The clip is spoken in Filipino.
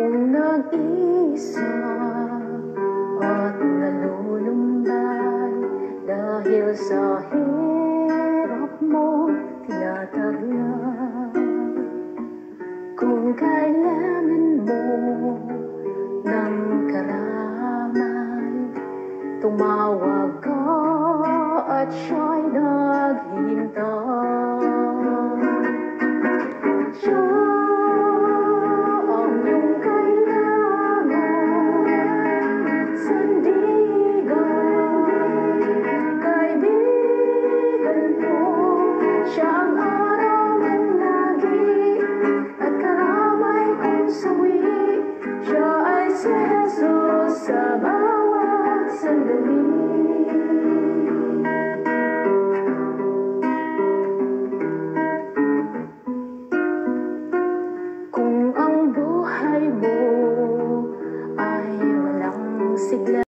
Kung nag-iisa at nalulumbay dahil sa hirap mo tinataglay, kung kailangan mo ng karamay, tumawag ka at siya'y naghihintay. Siya ang iyong kailangan, sandigan, kaibigan mo. Siya ang araw ng lagi at karamay kong sawi. Siya ay si Jesus sa bawat sandali. Kung ang buhay mo ay walang sigla,